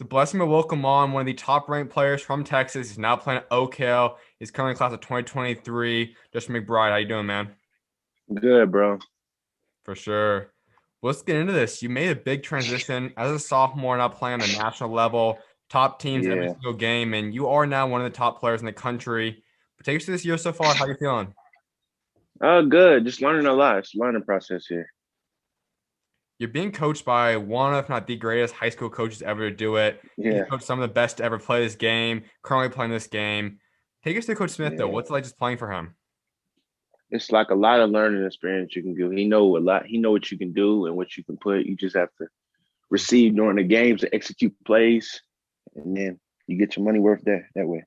It's a blessing to welcome on one of the top-ranked players from Texas. He's now playing at Oak Hill. He's currently class of 2023. Justin McBride, how you doing, man? Good, bro. For sure. Well, let's get into this. You made a big transition as a sophomore, now playing on the national level, top teams every Yeah. single game, and you are now one of the top players in the country. But take us to this year so far. How you feeling? Good. Just learning a lot. It's a learning process here. You're being coached by one, if not the greatest high school coaches ever to do it. He's Yeah. coached some of the best to ever play this game, currently playing this game. Take us to Coach Smith, though. Yeah. What's it like just playing for him? It's like a lot of learning experience you can do. He know a lot. He know what you can do and what you can put. You just have to receive during the games and execute plays, and then you get your money worth that way.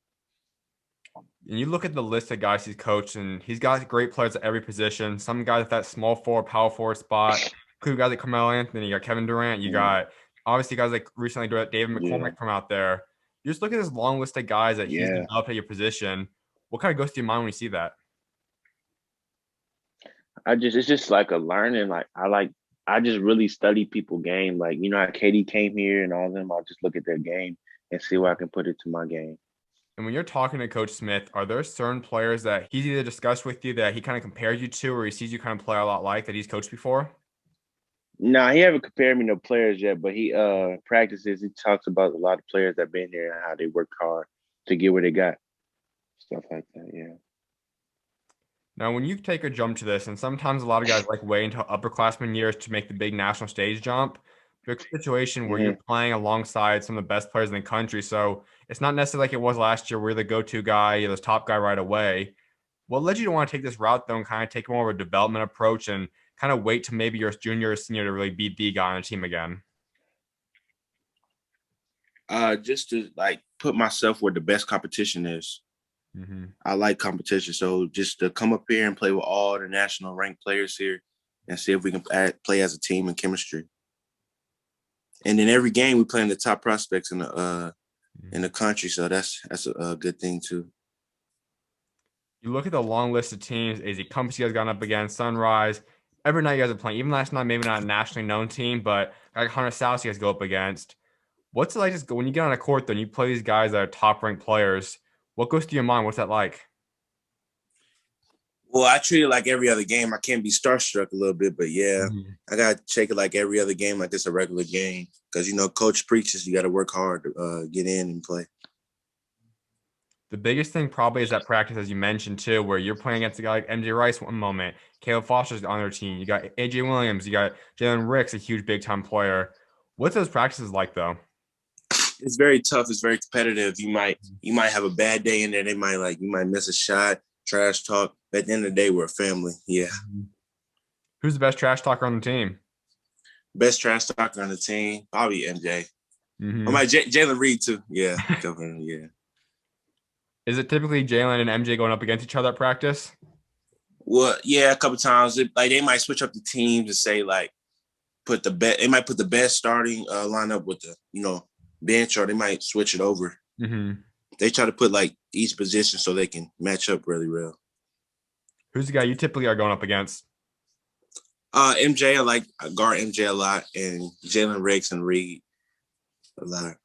And you look at the list of guys he's coached, and he's got great players at every position. Some guys at that small forward, power forward spot, including guys like Carmelo Anthony, you got Kevin Durant, you Mm, got obviously guys like recently David yeah. McCormick from out there. You just look at this long list of guys that he's Yeah. developed at your position. What kind of goes through your mind when you see that? It's just like a learning. I just really study people game. Like, you know how Katie came here and all them. I'll just look at their game and see where I can put it to my game. And when you're talking to Coach Smith, are there certain players that he's either discussed with you that he kind of compares you to, or he sees you kind of play a lot like that he's coached before? Nah, he haven't compared me to players yet, but he practices. He talks about a lot of players that been there and how they work hard to get where they got. Stuff like that. Yeah. Now, when you take a jump to this, and sometimes a lot of guys like wait until upperclassmen years to make the big national stage jump, but it's a situation where you're hmm playing alongside some of the best players in the country. So it's not necessarily like it was last year where you're the go-to guy, you're the top guy right away. What led you to want to take this route though and kind of take more of a development approach and kind of wait to maybe your junior or senior to really be the guy on the team again? Just to like put myself where the best competition is. Mm-hmm. I like competition, so just to come up here and play with all the national ranked players here, and see if we can play as a team in chemistry. And then every game we play in the top prospects in the country, so that's a good thing too. You look at the long list of teams, AZ Compass you guys gone up against, Sunrise. Every night you guys are playing. Even last night, maybe not a nationally known team, but like Hunter South you guys go up against. What's it like just when you get on a court though and you play these guys that are top ranked players? What goes through your mind? What's that like? Well, I treat it like every other game. I can be starstruck a little bit, but yeah, Mhm. I got to take it like every other game, like it's a regular game. Because, you know, coach preaches you got to work hard to get in and play. The biggest thing probably is that practice, as you mentioned too, where you're playing against a guy like MJ Rice one moment, Caleb Foster's on their team. You got AJ Williams, you got Jalen Ricks, a huge big time player. What's those practices like though? It's very tough. It's very competitive. You might have a bad day in there. You might miss a shot, trash talk. But at the end of the day, we're a family. Yeah. Mhm. Who's the best trash talker on the team? Best trash talker on the team, probably MJ. I Mm-hmm. might Jalen Reed too. Yeah. Definitely. Yeah. Is it typically Jalen and MJ going up against each other at practice? Well, yeah, a couple times. Like they might switch up the teams and say like put the best. They might put the best starting lineup with the bench, or they might switch it over. Mm-hmm. They try to put like each position so they can match up really well. Who's the guy you typically are going up against? MJ, I guard MJ a lot, and Jalen Ricks and Reed a lot.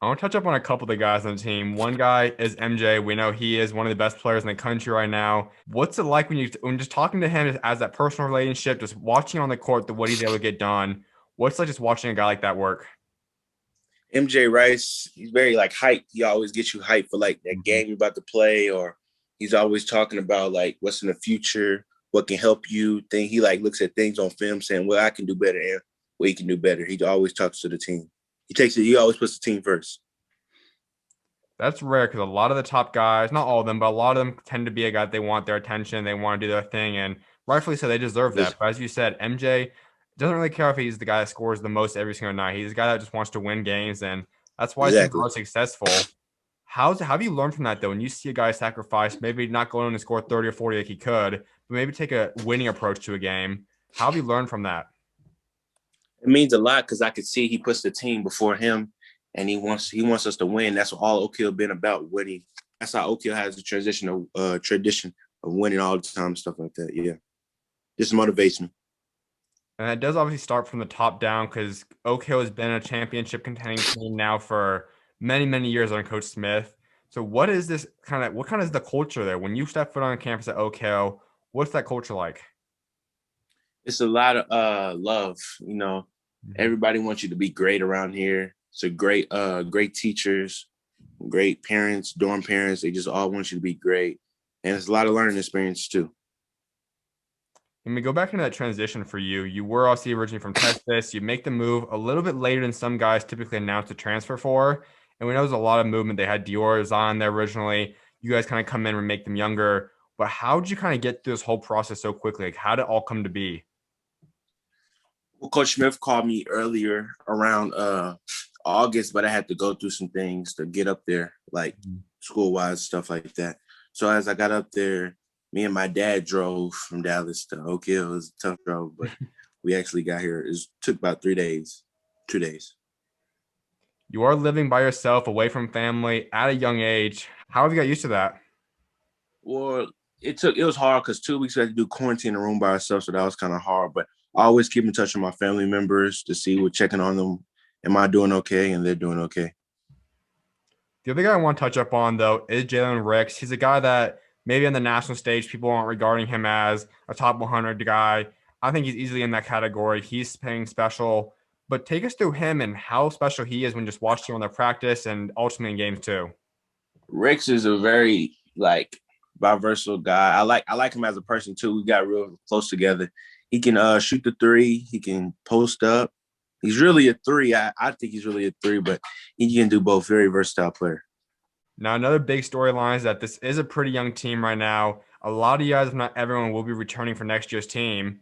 I want to touch up on a couple of the guys on the team. One guy is MJ. We know he is one of the best players in the country right now. What's it like when just talking to him as that personal relationship, just watching on the court, what he's able to get done? What's it like just watching a guy like that work? MJ Rice, he's very like hyped. He always gets you hyped for like that Mhm. game you're about to play, or he's always talking about like what's in the future, what can help you. He like looks at things on film saying, well, I can do better and what he can do better. He always talks to the team. He always puts the team first. That's rare because a lot of the top guys, not all of them, but a lot of them tend to be a guy that they want their attention, they want to do their thing, and rightfully so, they deserve that. But as you said, MJ doesn't really care if he's the guy that scores the most every single night. He's the guy that just wants to win games, and that's why teams Exactly. are successful. How have you learned from that though? When you see a guy sacrifice, maybe not going on to score 30 or 40 like he could, but maybe take a winning approach to a game. How have you learned from that? It means a lot because I could see he puts the team before him, and he wants us to win. That's what all Oak Hill been about, winning. That's how Oak Hill has a tradition of winning all the time, stuff like that. Yeah, just motivation. And that does obviously start from the top down because Oak Hill has been a championship contending team now for many, many years under Coach Smith. So what is this what kind of is the culture there? When you step foot on campus at Oak Hill, what's that culture like? It's a lot of love. You know, Mhm. everybody wants you to be great around here. So great teachers, great parents, dorm parents. They just all want you to be great, and it's a lot of learning experience too. And we go back into that transition for you. You were obviously originally from Texas. You make the move a little bit later than some guys typically announce a transfer for. And we know there's a lot of movement. They had Dior's on there originally. You guys kind of come in and make them younger. But how did you kind of get through this whole process so quickly? Like, how did it all come to be? Well, Coach Smith called me earlier around August, but I had to go through some things to get up there, like school wise stuff like that. So as I got up there, me and my dad drove from Dallas to Oak Hill. It was a tough drove, but we actually got here. It took about 3 days, 2 days. You are living by yourself, away from family at a young age. How have you got used to that? Well, it was hard because 2 weeks we had to do quarantine in a room by ourselves, so that was kind of hard. But I always keep in touch with my family members to see we're checking on them. Am I doing okay? And they're doing okay. The other guy I want to touch up on, though, is Jalen Ricks. He's a guy that maybe on the national stage, people aren't regarding him as a top 100 guy. I think he's easily in that category. He's playing special. But take us through him and how special he is when just watching him on their practice and ultimately in games, too. Rex is a very like versatile guy. I like him as a person too. We got real close together. He can shoot the three. He can post up. He's really a three. I think he's really a three, but he can do both. Very versatile player. Now, another big storyline is that this is a pretty young team right now. A lot of you guys, if not everyone, will be returning for next year's team.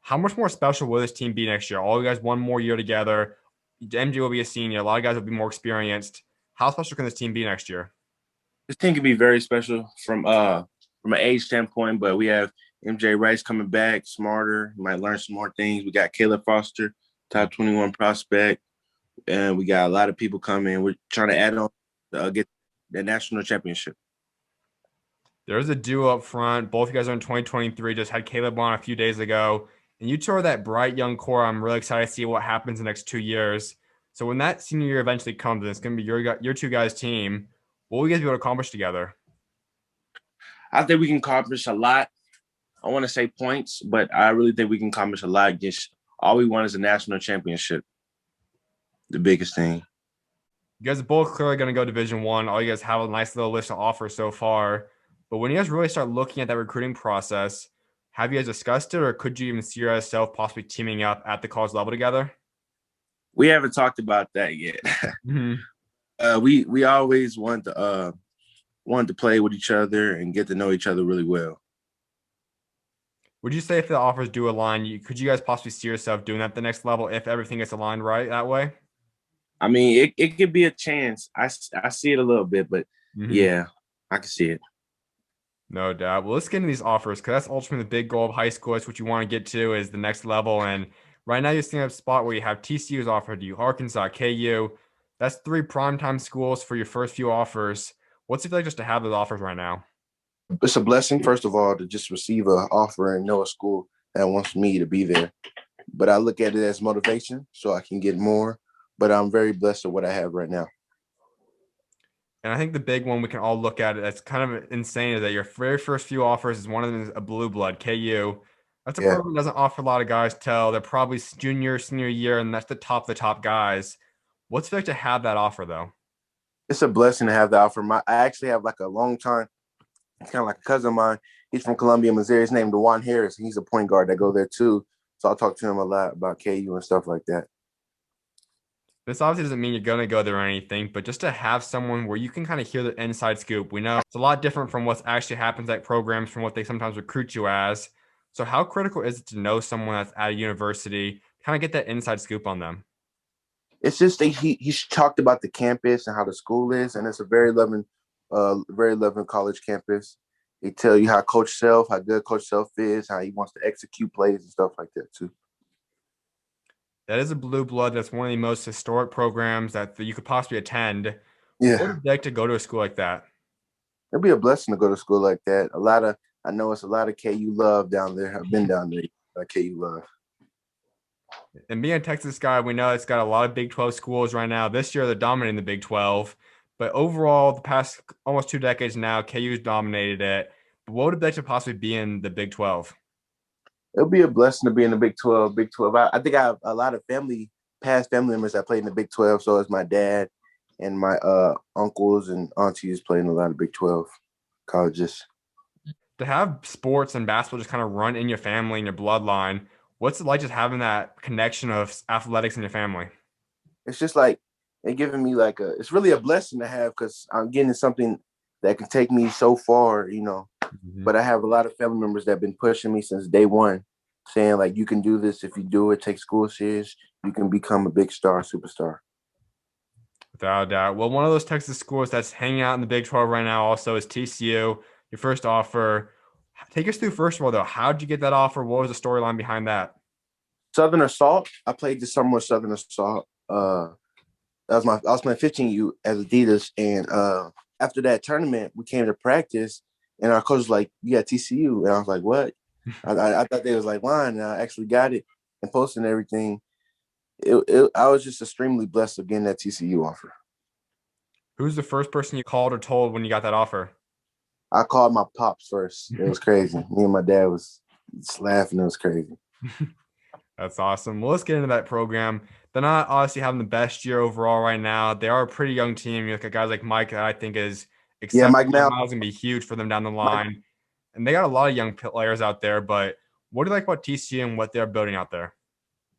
How much more special will this team be next year? All you guys one more year together. MJ will be a senior. A lot of guys will be more experienced. How special can this team be next year? This team can be very special from an age standpoint, but we have MJ Rice coming back, smarter. He might learn some more things. We got Caleb Foster, top 21 prospect, and we got a lot of people coming. We're trying to add on, get the national championship. There's a duo up front. Both of you guys are in 2023. Just had Caleb on a few days ago. And you two are that bright young core. I'm really excited to see what happens in the next 2 years. So when that senior year eventually comes, and it's going to be your two guys' team, what will you guys be able to accomplish together? I think we can accomplish a lot. I want to say points, but I really think we can accomplish a lot. Just all we want is a national championship, the biggest thing. You guys are both clearly going to go Division One. All you guys have a nice little list of offers so far. But when you guys really start looking at that recruiting process, have you guys discussed it, or could you even see yourself possibly teaming up at the college level together? We haven't talked about that yet. Mm-hmm. We always wanted to play with each other and get to know each other really well. Would you say if the offers do align, could you guys possibly see yourself doing that at the next level if everything gets aligned right that way? I mean, it could be a chance. I see it a little bit, but Mm-hmm. yeah, I can see it. No doubt. Well, let's get into these offers because that's ultimately the big goal of high school. It's what you want to get to is the next level. And right now, you're seeing a spot where you have TCU's offered you, Arkansas, KU. That's three primetime schools for your first few offers. What's it like just to have those offers right now? It's a blessing, first of all, to just receive an offer and know a school that wants me to be there. But I look at it as motivation so I can get more. But I'm very blessed with what I have right now. And I think the big one we can all look at it that's kind of insane is that your very first few offers is one of them is a blue blood, KU. That's a Yeah. program that doesn't offer a lot of guys till they're probably junior, senior year, and that's the top guys. What's it like to have that offer though? It's a blessing to have the offer. I actually have like a long time, it's kind of like a cousin of mine. He's from Columbia, Missouri. His name DeJuan Harris. He's a point guard that go there too. So I'll talk to him a lot about KU and stuff like that. This obviously doesn't mean you're going to go there or anything, but just to have someone where you can kind of hear the inside scoop. We know it's a lot different from what actually happens at programs from what they sometimes recruit you as. So how critical is it to know someone that's at a university, kind of get that inside scoop on them? It's just that he's talked about the campus and how the school is, and it's a very loving college campus. They tell you how good Coach Self is, how he wants to execute plays and stuff like that too. That is a blue blood. That's one of the most historic programs that you could possibly attend. What would Yeah, it be like to go to a school like that? it'd be a blessing to go to school like that. I know it's a lot of KU love down there. I've been down there, KU love. And being a Texas guy, we know it's got a lot of Big 12 schools right now. This year, they're dominating the Big 12. But overall, the past almost 2 decades now, KU's dominated it. But what would it like to possibly be in the Big 12? It'll be a blessing to be in the Big 12. Big 12. I think I have a lot of past family members that played in the Big 12. So it's my dad and my uncles and aunties playing a lot of Big 12 colleges. To have sports and basketball just kind of run in your family and your bloodline, what's it like just having that connection of athletics in your family? It's just like it giving me like it's really a blessing to have because I'm getting something that can take me so far, Mhm. But I have a lot of family members that have been pushing me since day one, saying like you can do this if you do it, take school serious, you can become a big star, superstar. Without a doubt. Well, one of those Texas schools that's hanging out in the Big 12 right now also is TCU. Your first offer. Take us through, first of all, though. How did you get that offer? What was the storyline behind that? Southern Assault. I played this summer with Southern Assault. I was playing 15U as Adidas, and after that tournament, we came to practice, and our coach was like, "You got TCU," and I was like, "What?" I thought they was like lying, and I actually got it and posting everything. I was just extremely blessed of getting that TCU offer. Who's the first person you called or told when you got that offer? I called my pops first. It was crazy. Me and my dad was just laughing. It was crazy. That's awesome. Well, let's get into that program. They're not obviously having the best year overall right now. They are a pretty young team. You look at guys like Mike, that I think is Yeah, exceptional. Mike Mal. Miles going to be huge for them down the Mike, line. And they got a lot of young players out there. But what do you like about TCU and what they're building out there?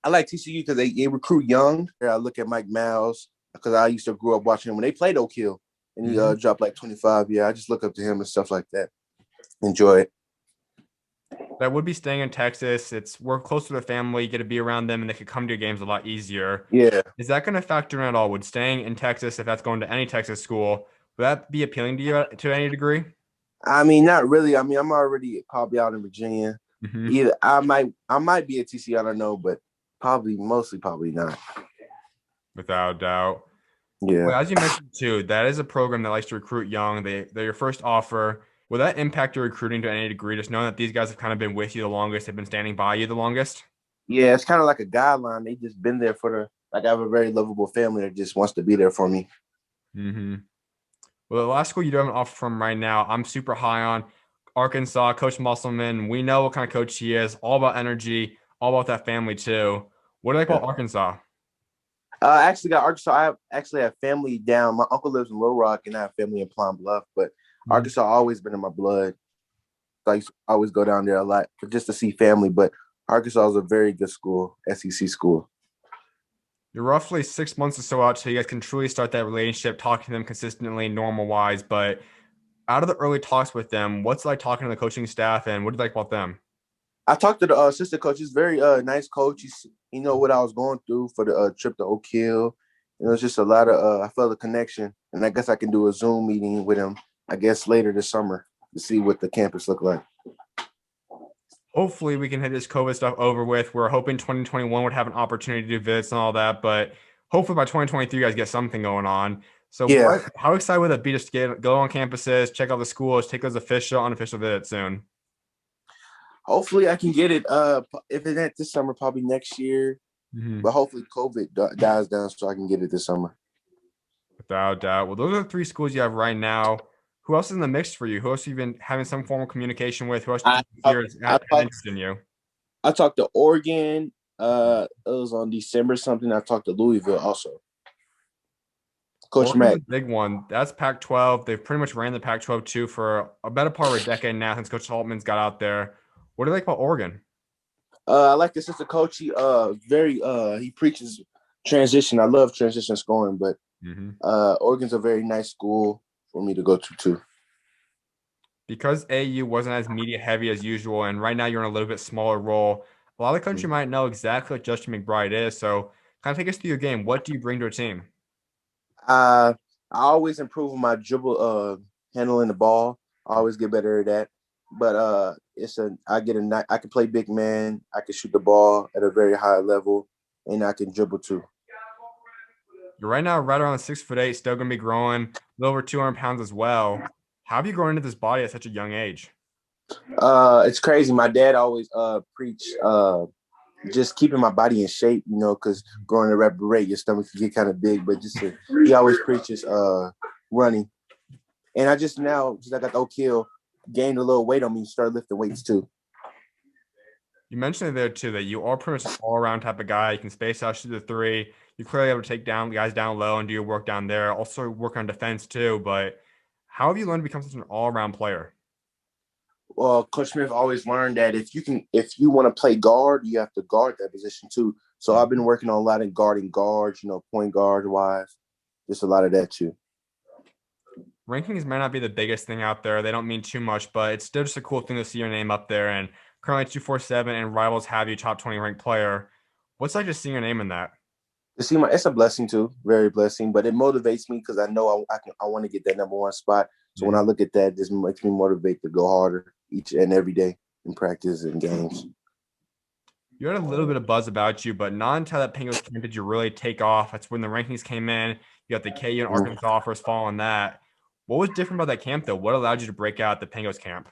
I like TCU because they recruit young. I look at Mike Miles because I used to grow up watching him when they played Oak Hill, and he Mhm. dropped like 25. Yeah, I just look up to him and stuff like that. Enjoy it. That would be staying in Texas. We're close to the family. You get to be around them, and they could come to your games a lot easier. Yeah. Is that going to factor in at all? Would staying in Texas, if that's going to any Texas school, would that be appealing to you to any degree? I mean, not really. I mean, I'm already probably out in Virginia. Hmm. Either I might be at TCU. I don't know, but mostly probably not. Without a doubt. Yeah. Well, as you mentioned too, that is a program that likes to recruit young. They're your first offer. Will that impact your recruiting to any degree? Just knowing that these guys have kind of been with you the longest, have been standing by you the longest. Yeah, it's kind of like a guideline. They just been there for the like. I have a very lovable family that just wants to be there for me. Hmm. Well, the last school you do have an offer from right now, I'm super high on Arkansas, Coach Musselman. We know what kind of coach he is, all about energy, all about that family too. What do you like Yeah. about Arkansas? I actually got Arkansas. I actually have family down. My uncle lives in Little Rock, and I have family in Plum Bluff. But Mhm. Arkansas always been in my blood. So I used to always go down there a lot just to see family. But Arkansas is a very good school, SEC school. You're roughly 6 months or so out so you guys can truly start that relationship, talking to them consistently, normal wise. But out of the early talks with them, what's it like talking to the coaching staff and what do you like about them? I talked to the assistant coach. He's very nice coach. He know what I was going through for the trip to Oak Hill. It was just a lot of I felt a connection, and I guess I can do a Zoom meeting with him. I guess later this summer to see what the campus look like. Hopefully we can hit this COVID stuff over with. We're hoping 2021 would have an opportunity to do visits and all that, but hopefully by 2023 you guys get something going on. So Yeah, how excited would that be just to go on campuses, check out the schools, take those official, unofficial visits soon? hopefully I can get it. If it's not this summer, probably next year. Mhm. But hopefully COVID dies down so I can get it this summer. Without a doubt. Well, those are the three schools you have right now. Who else is in the mix for you? Who else have you been having some form of communication with? Who else do I you I, hear is I had talked interest in you? I talked to Oregon. It was on December something. I talked to Louisville also. Coach Oregon's a Mack. big one. That's Pac-12. They've pretty much ran the Pac-12 too for a better part of a decade now since Coach Holtman's got out there. What do you like about Oregon? I like the assistant coach. He preaches transition. I love transition scoring, but Hmm. Oregon's a very nice school for me to go to too. Because AU wasn't as media heavy as usual, and right now you're in a little bit smaller role, a lot of the country might know exactly what Justin McBride is. So kind of take us through your game. What do you bring to a team? I always improve on my dribble, handling the ball. I always get better at that. But I can play big man. I can shoot the ball at a very high level, and I can dribble too. You're right now right around 6'8", still gonna be growing a little over 200 pounds as well. How have you grown into this body at such a young age? It's crazy. My dad always preached. just keeping my body in shape, because growing at a rapid rate, your stomach can get kind of big. But he always preaches running. And I just now, since I got the O'Kill, gained a little weight on me, started lifting weights too. You mentioned it there too that you are pretty much an all-around type of guy. You can space out, shoot the three. You clearly able to take down guys down low and do your work down there. Also work on defense too. But how have you learned to become such an all-around player? Well, Coach Smith always learned that if you want to play guard, you have to guard that position too. So I've been working on a lot of guarding guards, point guard wise, just a lot of that too. Rankings may not be the biggest thing out there. They don't mean too much, but it's still just a cool thing to see your name up there. And currently 247 and rivals have you top 20 ranked player. What's like just seeing your name in that? It's a blessing too, very blessing. But it motivates me because I know I want to get that number one spot. So when I look at that, this makes me motivate to go harder each and every day in practice and games. You had a little bit of buzz about you, but not until that Pangos Camp did you really take off. That's when the rankings came in. You got the KU and Arkansas offers following that. What was different about that camp, though? What allowed you to break out the Pangos Camp?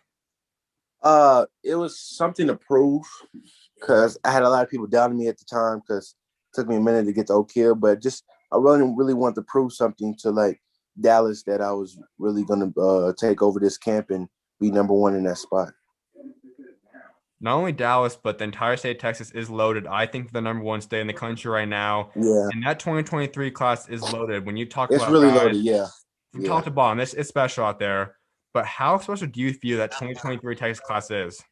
It was something to prove because I had a lot of people doubting me at the time because it took me a minute to get the O'Kill, but I really wanted to prove something to like Dallas that I was really going to take over this camp and be number one in that spot. Not only Dallas, but the entire state of Texas is loaded. I think the number one state in the country right now. Yeah. And that 2023 class is loaded. When you talk it's about really guys, loaded, yeah. From top to bottom, it's special out there. But how special do you feel that 2023 Texas class is?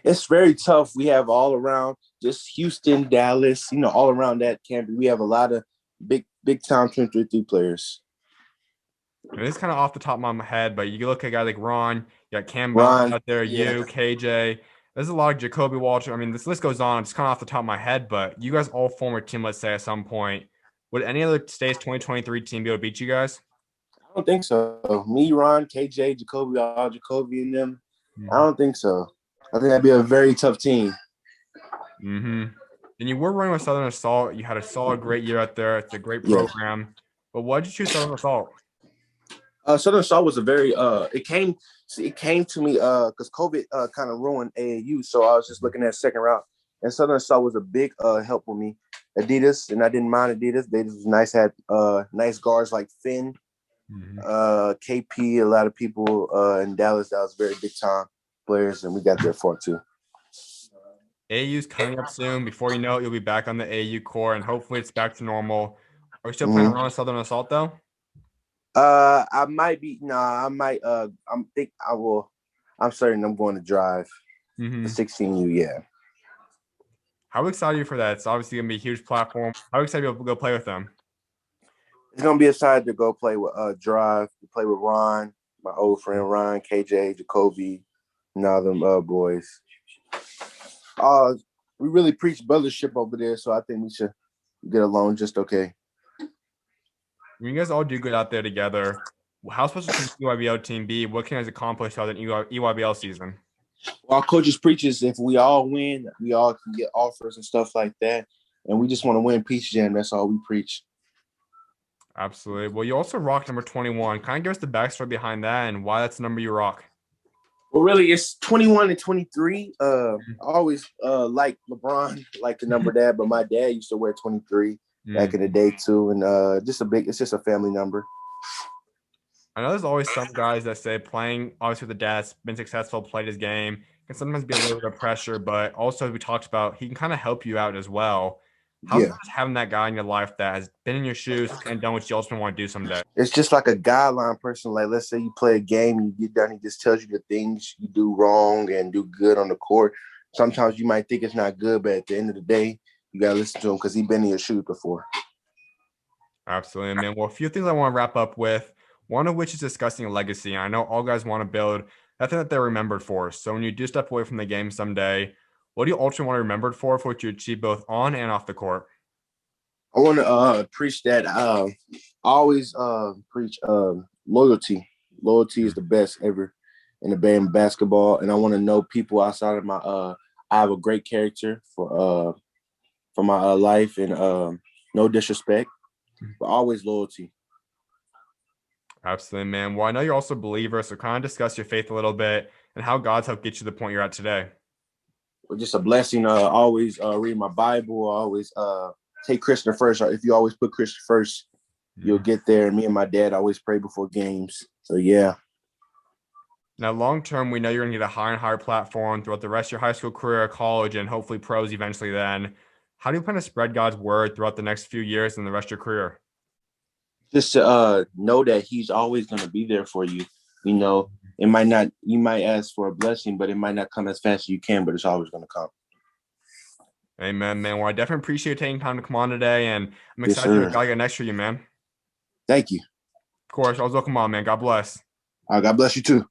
It's very tough. We have all around, just Houston, Dallas, all around that camp. We have a lot of big time 2023 players. And it's kind of off the top of my head, but you look at a guy like Ron, you got Cam out there, you, KJ. There's a lot of Jacoby Walter. I mean, this list goes on. It's kind of off the top of my head, but you guys all form a team, let's say, at some point. Would any other state's 2023 team be able to beat you guys? I don't think so. Me, Ron, KJ, Jacoby, all Jacoby and them. I don't think so. I think that'd be a very tough team. And you were running with Southern Assault. You had a solid, great year out there. It's a great program. Yeah. But why did you choose Southern Assault? Southern Assault was a very it came to me because COVID kind of ruined AAU. So I was just looking at second round. And Southern Assault was a big help with me. Adidas, and I didn't mind Adidas. They was nice, had nice guards like Finn, KP, a lot of people in Dallas that was very big time players, and we got there for it too. AAU's coming up soon. Before you know it, you'll be back on the AAU core, and hopefully it's back to normal. Are you still planning to run Southern Assault though? I might be. I might. I will. I'm certain I'm going to drive the 16U. Yeah. How excited are you for that? It's obviously gonna be a huge platform. How excited are you to go play with them? It's gonna be excited to go play with Drive, to play with Ron, my old friend Ron, KJ, Jacoby, and all them boys. We really preach brothership over there, so I think we should get along just okay. When you guys all do good out there together, how special can the EYBL team be? What can you guys accomplish out in EYBL season? Well, our coaches preaches if we all win, we all can get offers and stuff like that. And we just want to win Peach Jam. That's all we preach. Absolutely. Well, you also rock number 21. Kind of give us the backstory behind that and why that's the number you rock. Well, really, it's 21 and 23. I always like LeBron, like the number that, but my dad used to wear 23 back in the day too. And it's just a family number. I know there's always some guys that say playing, obviously, with the dad's been successful, played his game, can sometimes be a little bit of pressure, but also, as we talked about, he can kind of help you out as well. How's it having that guy in your life that has been in your shoes and done what you ultimately want to do someday? It's just like a guideline person. Like, let's say you play a game and you get done, he just tells you the things you do wrong and do good on the court. Sometimes you might think it's not good, but at the end of the day, you got to listen to him because he's been in your shoes before. Absolutely, man. Well, a few things I want to wrap up with. One of which is discussing a legacy. I know all guys want to build that thing that they're remembered for. So when you do step away from the game someday, what do you ultimately want to be remembered for what you achieve both on and off the court? I want to preach that. I always preach loyalty. Loyalty is the best ever in the game of basketball. And I want to know people outside of my I have a great character for my life, and no disrespect, but always loyalty. Absolutely, man. Well, I know you're also a believer, so kind of discuss your faith a little bit and how God's helped get you to the point you're at today. just a blessing. Always read my Bible. Always take Christian first. If you always put Christian first, you'll get there. And me and my dad always pray before games. So yeah. Now, long term, we know you're going to get a higher and higher platform throughout the rest of your high school career, college, and hopefully pros eventually then. How do you plan to spread God's word throughout the next few years and the rest of your career? Just to know that he's always going to be there for you. You know, it might not, you might ask for a blessing, but it might not come as fast as you can, but it's always going to come. Amen, man. Well, I definitely appreciate you taking time to come on today, and I'm Yes, excited to sir. God get next for you, man. Thank you. Of course, I was looking on, man. God bless. God bless you too.